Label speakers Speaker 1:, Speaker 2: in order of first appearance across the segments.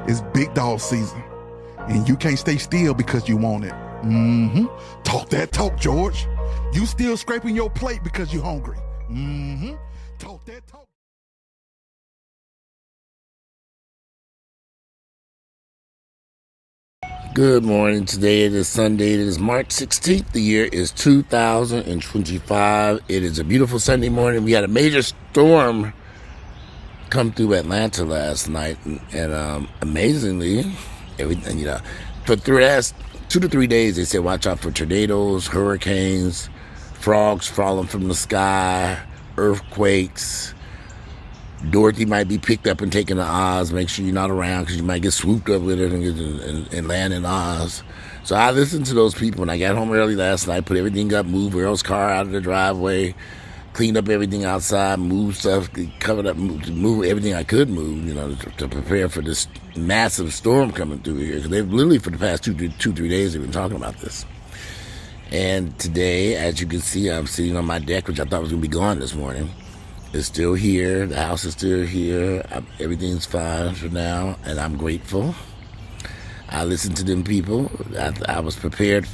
Speaker 1: It's big dog season, and you can't stay still because you want it. Mm-hmm. Talk that talk, George. You still scraping your plate because you're hungry. Mm-hmm. Talk that talk.
Speaker 2: Good morning. Today it is Sunday. It is March 16th. The year is 2025. It is a beautiful Sunday morning. We had a major storm come through Atlanta last night, and amazingly, everything, for the last 2 to 3 days, they said watch out for tornadoes, hurricanes, frogs falling from the sky, earthquakes. Dorothy might be picked up and taken to Oz. Make sure you're not around because you might get swooped up with it and land in Oz. So I listened to those people, and I got home early last night, put everything up, moved Earl's car out of the driveway, cleaned up everything outside, moved stuff, covered up, moved everything I could move, to prepare for this massive storm coming through here. Because they've literally, for the past 2-3 days, they've been talking about this. And today, as you can see, I'm sitting on my deck, which I thought was going to be gone this morning. It's still here. The house is still here. Everything's fine for now, and I'm grateful. I listened to them people. I was prepared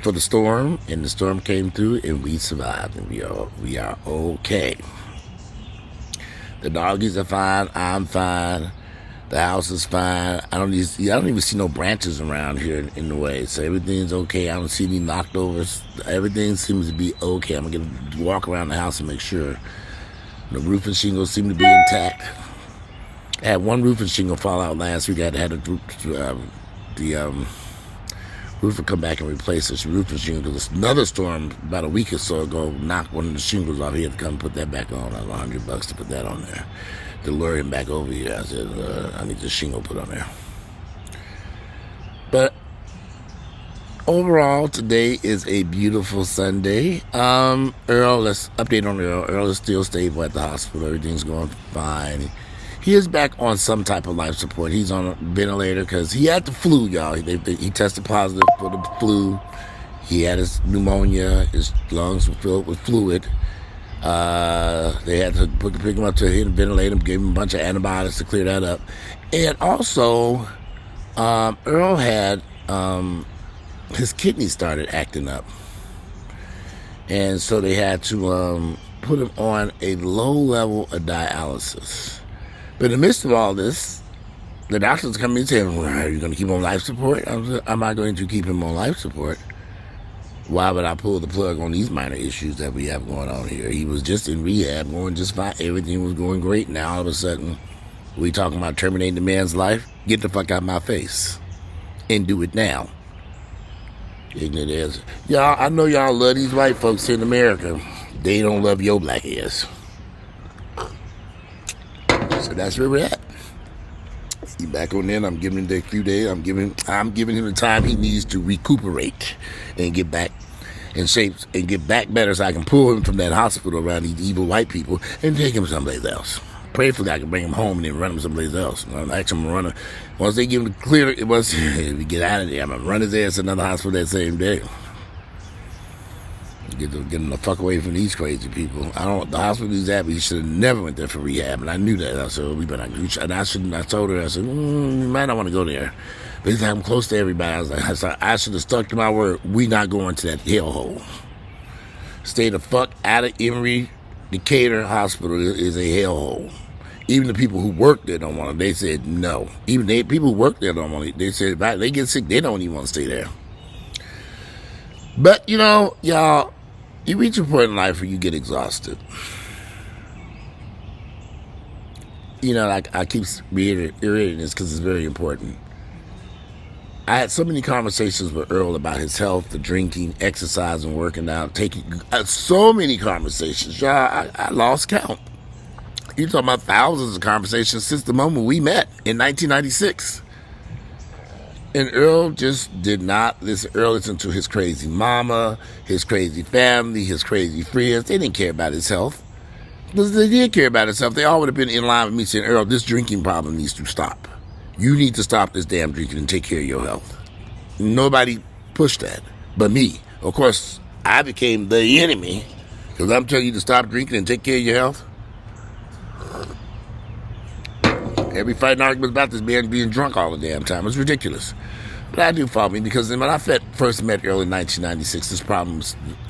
Speaker 2: for the storm, and the storm came through, and we survived, and we are okay. The doggies are fine. I'm fine. The house is fine. I don't even see no branches around here in the way, so everything's okay. I don't see any knocked overs. Everything seems to be okay. I'm gonna walk around the house and make sure. The roof and shingles seem to be intact. I had one roof and shingle fall out last week. I had the roofer come back and replace this roof and shingle because another storm about a week or so ago knocked one of the shingles off. He had to come put that back on. That was $100 to put that on there. To lure him back over here, I said, I need the shingle put on there. But overall, today is a beautiful Sunday. Earl, let's update on Earl. Earl is still stable at the hospital. Everything's going fine. He is back on some type of life support. He's on a ventilator because he had the flu, y'all. He tested positive for the flu. He had his pneumonia. His lungs were filled with fluid. They had to pick him up to ventilate him, gave him a bunch of antibiotics to clear that up. And also, Earl had... his kidneys started acting up. And so they had to put him on a low level of dialysis. But in the midst of all this, the doctors come in and say, well, are you going to keep him on life support? I'm not going to keep him on life support. Why would I pull the plug on these minor issues that we have going on here? He was just in rehab, going just fine. Everything was going great. Now all of a sudden, we talking about terminating the man's life? Get the fuck out of my face. And do it now. Ignorant ass. Y'all, I know y'all love these white folks in America. They don't love your black ass. So that's where we're at. He back on there. I'm giving him the few days. I'm giving him the time he needs to recuperate and get back in shape and get back better so I can pull him from that hospital around these evil white people and take him someplace else. Prayerfully, I can bring him home and then run him someplace else. I'm actually going to run him. Once they give him the clear, once we get out of there, I'm going to run his ass to another hospital that same day. Get him the fuck away from these crazy people. The hospital he's at, he should have never went there for rehab, and I knew that. I said, we better not. And I told her, I said, you might not want to go there. But he's like, I'm close to everybody. I should have stuck to my word. We not going to that hellhole. Stay the fuck out of Emory Decatur Hospital is a hellhole. Even the people who work there don't want it. They said no. Even people who work there don't want it. They said if they get sick, they don't even want to stay there. But, y'all, you reach a point in life where you get exhausted. Like I keep reiterating this because it's very important. I had so many conversations with Earl about his health, the drinking, exercising, working out, taking so many conversations. Y'all, I lost count. You're talking about thousands of conversations since the moment we met in 1996. And Earl just did not listen. Earl listened to his crazy mama, his crazy family, his crazy friends. They didn't care about his health. Because they did care about his health. They all would have been in line with me saying, Earl, this drinking problem needs to stop. You need to stop this damn drinking and take care of your health. Nobody pushed that but me. Of course, I became the enemy because I'm telling you to stop drinking and take care of your health. Every fighting argument about this man being drunk all the damn time. It's ridiculous. But I do follow me because when I first met Earl in 1996,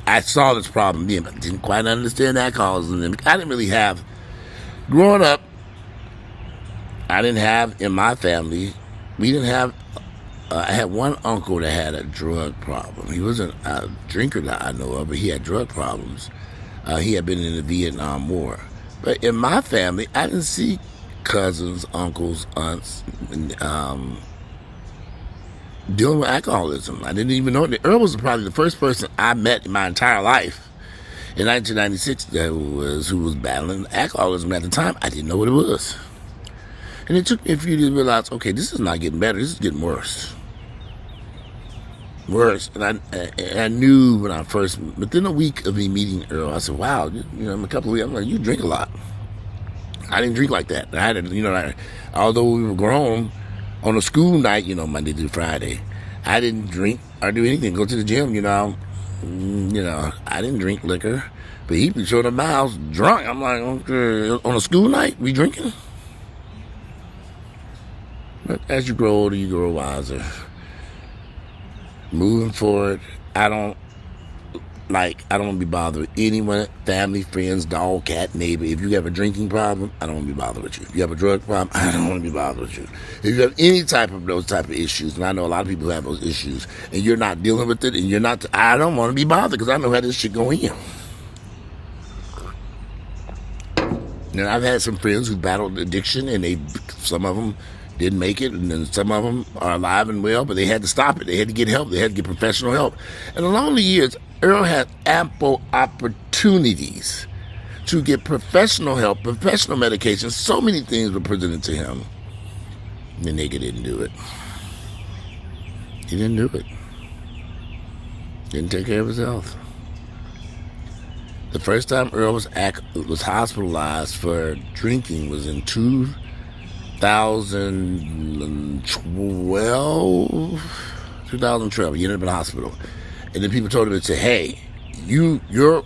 Speaker 2: I saw this problem then, but didn't quite understand alcoholism. I didn't really have, growing up, I didn't have in my family, we didn't have, I had one uncle that had a drug problem. He wasn't a drinker that I know of, but he had drug problems. He had been in the Vietnam War. But in my family, I didn't see cousins, uncles, aunts, dealing with alcoholism. I didn't even know it. Earl was probably the first person I met in my entire life in 1996 who was battling alcoholism. At the time, I didn't know what it was. And it took me a few years to realize, okay, this is not getting better. This is getting worse. Worse. And I knew when I first, within a week of me meeting Earl, I said, wow, in a couple of weeks, I'm like, you drink a lot. I didn't drink like that. I had although we were grown, on a school night, Monday through Friday, I didn't drink or do anything. Go to the gym, I didn't drink liquor. But he'd be showing up my house drunk. I'm like, okay, on a school night, we drinking? But as you grow older, you grow wiser. Moving forward, I don't want to be bothered with anyone, family, friends, dog, cat, neighbor. If you have a drinking problem, I don't want to be bothered with you. If you have a drug problem, I don't want to be bothered with you. If you have any type of those type of issues, and I know a lot of people have those issues, and you're not dealing with it, and I don't want to be bothered because I know how this shit go in. And I've had some friends who battled addiction, and some of them didn't make it, and then some of them are alive and well, but they had to stop it. They had to get help. They had to get professional help. And along the years, Earl had ample opportunities to get professional help, professional medication. So many things were presented to him. And the nigga didn't do it. He didn't do it. Didn't take care of his health. The first time Earl was hospitalized for drinking was in 2012. He ended up in the hospital. And then people told him, hey, your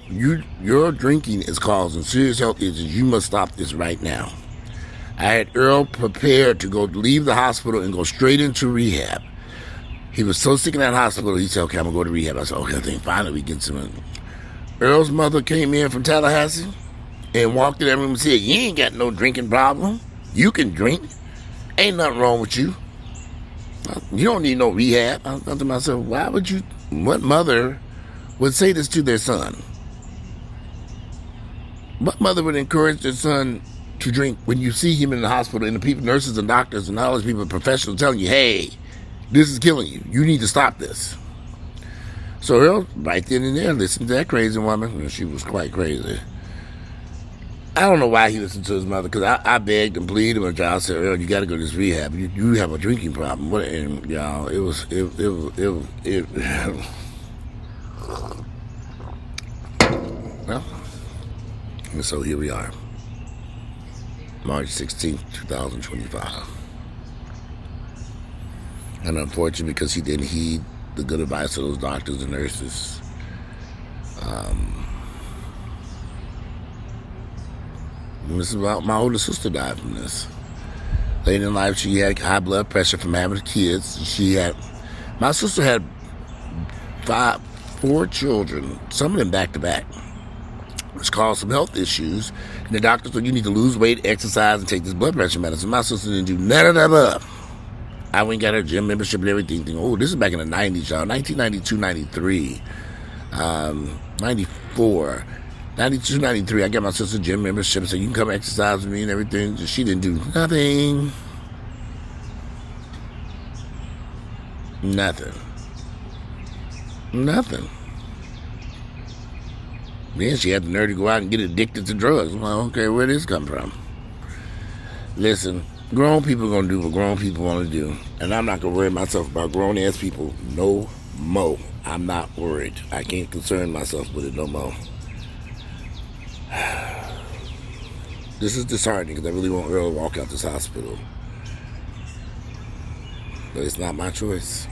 Speaker 2: drinking is causing serious health issues. You must stop this right now. I had Earl prepared to leave the hospital and go straight into rehab. He was so sick in that hospital, he said, okay, I'm going to go to rehab. I said, okay, I think finally we get some. Earl's mother came in from Tallahassee and walked in that room and said, you ain't got no drinking problem. You can drink. Ain't nothing wrong with you. You don't need no rehab. I thought to myself, what mother would say this to their son? What mother would encourage their son to drink when you see him in the hospital and the people, nurses and doctors and all these people, professionals telling you, hey, this is killing you. You need to stop this. So Earl, right then and there, listened to that crazy woman. Well, she was quite crazy. I don't know why he listened to his mother, because I begged and pleaded with him. I said, Earl, you got to go to this rehab. You have a drinking problem. And y'all, well, and so here we are. March 16th, 2025. And unfortunately, because he didn't heed the good advice of those doctors and nurses, this is about my older sister died from this. Late in life, she had high blood pressure from having kids. My sister had 4 children, some of them back to back, which caused some health issues. And the doctor said, you need to lose weight, exercise, and take this blood pressure medicine. My sister didn't do none of that. I went and got her gym membership and everything. Oh, this is back in the 90s, y'all. 1992, 93, 94. 92, 93, I got my sister gym membership, so you can come exercise with me and everything. She didn't do nothing. Nothing. Then she had the nerve to go out and get addicted to drugs. I'm like, okay, where did this come from? Listen, grown people are going to do what grown people want to do. And I'm not going to worry myself about grown-ass people no more. I'm not worried. I can't concern myself with it no more. This is disheartening because I really want Earl to walk out this hospital. But it's not my choice.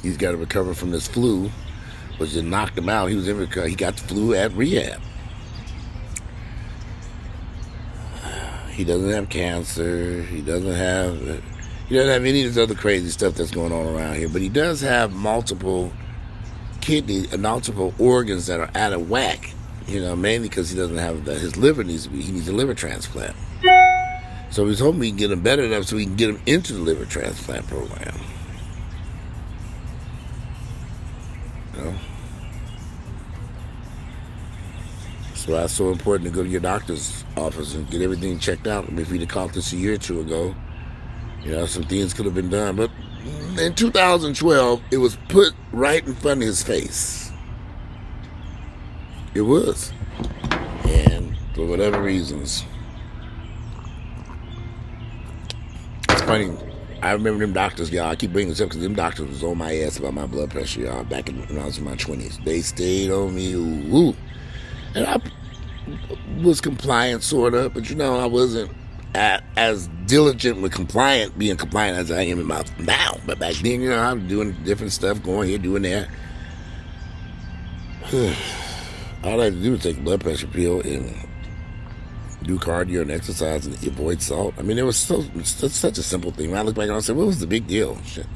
Speaker 2: He's got to recover from this flu, which just knocked him out. He got the flu at rehab. He doesn't have cancer. He doesn't have any of this other crazy stuff that's going on around here. But he does have multiple multiple organs that are out of whack. Mainly because he doesn't have his liver he needs a liver transplant. So he's hoping we can get him better enough so we can get him into the liver transplant program. That's why it's so important to go to your doctor's office and get everything checked out. If he'd have caught this a year or two ago, some things could have been done. But in 2012, it was put right in front of his face. It was. And for whatever reasons. It's funny. I remember them doctors, y'all. I keep bringing this up because them doctors was on my ass about my blood pressure, y'all, back when I was in my 20s. They stayed on me. Ooh. And I was compliant, sort of, but I wasn't as diligent with being compliant as I am now. But back then, I'm doing different stuff, going here, doing that. All I had to do was take a blood pressure pill and do cardio and exercise and avoid salt. I mean, it was such a simple thing. When I look back and I said, what was the big deal? Shit.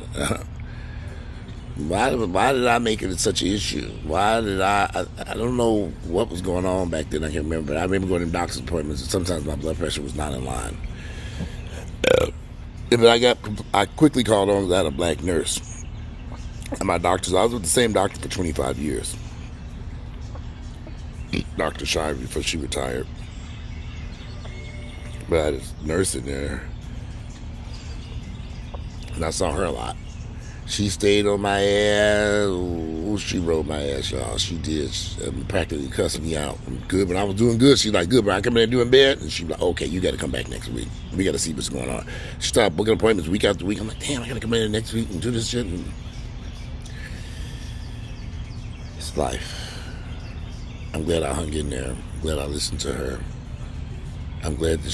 Speaker 2: Why did I make it such an issue? Why did I don't know what was going on back then. I can't remember. But I remember going to doctor's appointments and sometimes my blood pressure was not in line. But I quickly called on that a black nurse. And my doctors, I was with the same doctor for 25 years. Dr. Shively before she retired. But I had this nurse in there. And I saw her a lot. She stayed on my ass. Ooh, she rode my ass, y'all. She did. She practically cussed me out. Good. When I was doing good, she's like, good, but I come in and do in bed. And she's like, okay, you got to come back next week. We got to see what's going on. She started booking appointments week after week. I'm like, damn, I got to come in next week and do this shit. And it's life. I'm glad I hung in there. I'm glad I listened to her. I'm glad that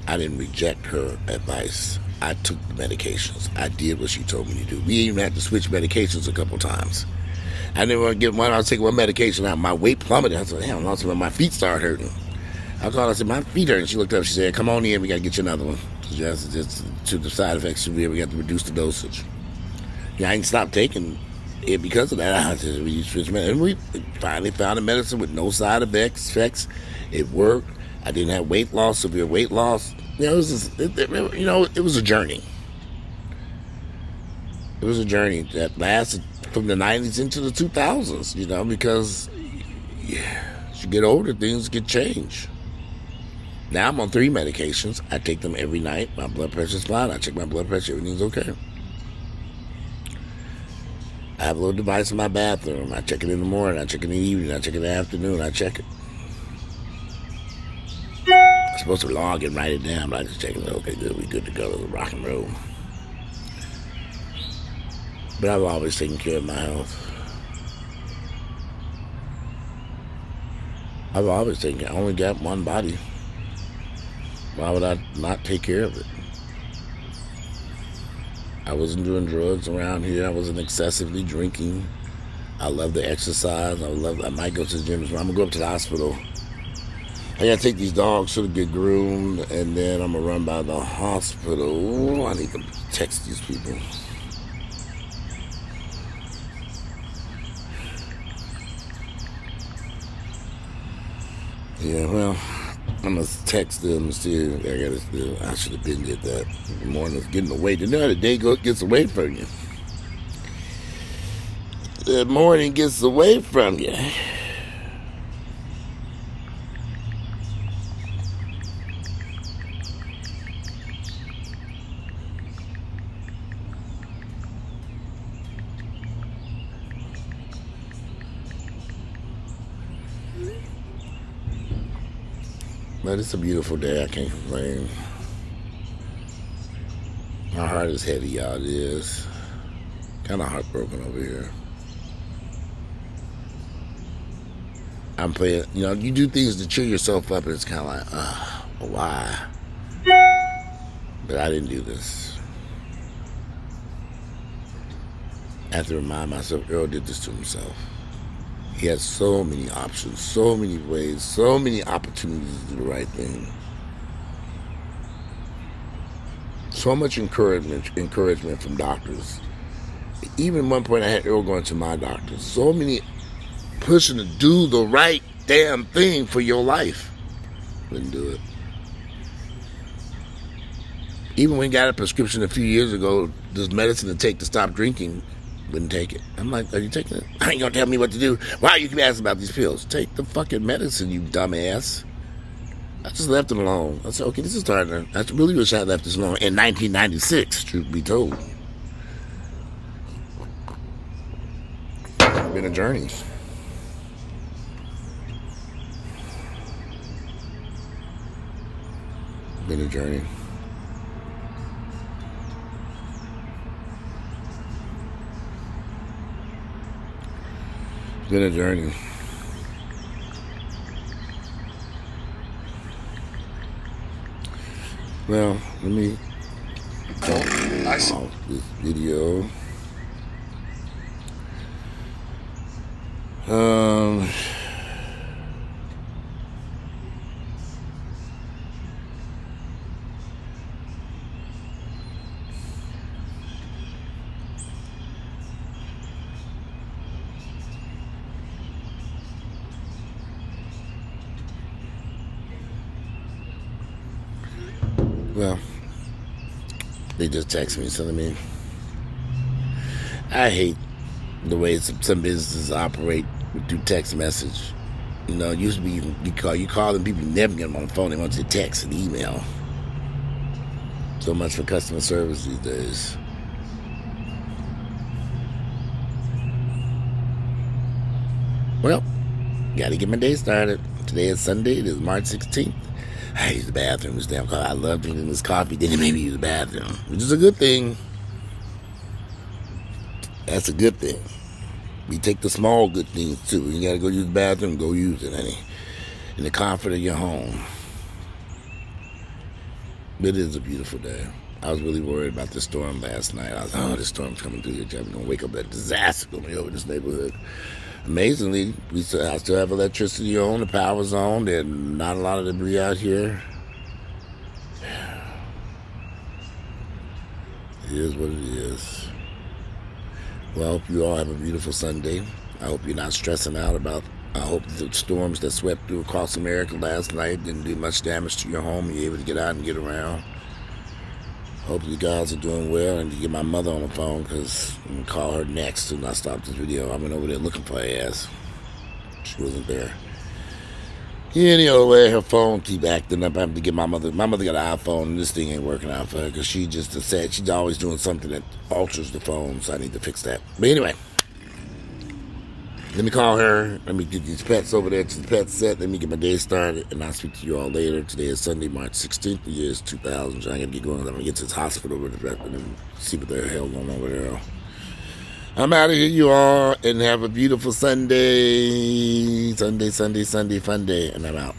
Speaker 2: I didn't reject her advice. I took the medications. I did what she told me to do. We even had to switch medications a couple times. I didn't want to get one. I was taking one medication out. My weight plummeted. I said, damn, my feet started hurting. I called her. I said, my feet hurt. She looked up. She said, come on in. We got to get you another one. Just to the side effects, we got to reduce the dosage. I ain't stopped taking it because of that. I just switched medicine. And we finally found a medicine with no side effects. It worked. I didn't have weight loss, severe weight loss. It was a journey. It was a journey that lasted from the 90s into the 2000s, because as you get older, things get changed. Now I'm on 3 medications. I take them every night. My blood pressure's fine. I check my blood pressure. Everything's okay. I have a little device in my bathroom. I check it in the morning. I check it in the evening. I check it in the afternoon. I check it. I'm supposed to log and write it down, but I just check it. Okay, good. We good to go. Rock and roll. But I've always taken care of my health. I've always taken care. I only got one body. Why would I not take care of it? I wasn't doing drugs around here. I wasn't excessively drinking. I love to exercise. I might go to the gym. I'm going to go up to the hospital. I got to take these dogs to get groomed, and then I'm going to run by the hospital. Ooh, I need to text these people. Yeah, well, I'm going to text them and see. I should have been did that. The morning is getting away. You know how the day gets away from you. The morning gets away from you. But it's a beautiful day. I can't complain. My heart is heavy, y'all. It is. Kind of heartbroken over here. I'm playing, you do things to cheer yourself up, and it's kind of like, why? But I didn't do this. I have to remind myself, Earl did this to himself. He has so many options, so many ways, so many opportunities to do the right thing. So much encouragement from doctors. Even at one point I had Earl going to my doctor. So many pushing to do the right damn thing for your life. Wouldn't do it. Even when he got a prescription a few years ago, this medicine to take to stop drinking, wouldn't take it. I'm like, are you taking it? I ain't gonna tell me what to do. Why you keep asking about these pills? Take the fucking medicine, you dumbass. I just left it alone. I said, okay, this is starting to... I really wish I had left this alone in 1996, truth be told. It's been a journey. Been a journey. It's been a journey. Well, let me off this video. Well, they just text me telling me I hate the way some businesses operate through text message. You know, it used to be you call them, people never get them on the phone. They want you to text and email. So much for customer service these days. Well, gotta get my day started. Today is Sunday. It is March 16th. I use the bathroom this damn coffee. I love drinking this coffee. Then it made me use the bathroom, which is a good thing. That's a good thing. We take the small good things too. You gotta go use the bathroom, go use it, honey. In the comfort of your home. It is a beautiful day. I was really worried about the storm last night. I was like, oh, this storm's coming through here. I'm gonna wake up that disaster going over this neighborhood. Amazingly, I still have electricity on, the power's on, there's not a lot of debris out here. It is what it is. Well, I hope you all have a beautiful Sunday. I hope you're not stressing out about, I hope the storms that swept through across America last night didn't do much damage to your home. You're able to get out and get around. Hope you guys are doing well, and to get my mother on the phone because I'm going to call her next and I stopped this video. I went over there looking for her ass. She wasn't there. Anyway, her phone keep acting up. I have to get my mother. My mother got an iPhone, and this thing ain't working out for her because she just said she's always doing something that alters the phone, so I need to fix that. But anyway, let me call her. Let me get these pets over there to the pet set. Let me get my day started, and I'll speak to you all later. Today is Sunday, March 16th. The year is 2000. So I got to get going. I'm going to get to this hospital over there and see what the hell going on over there. I'm out of here, you all, and have a beautiful Sunday. Sunday, fun day, and I'm out.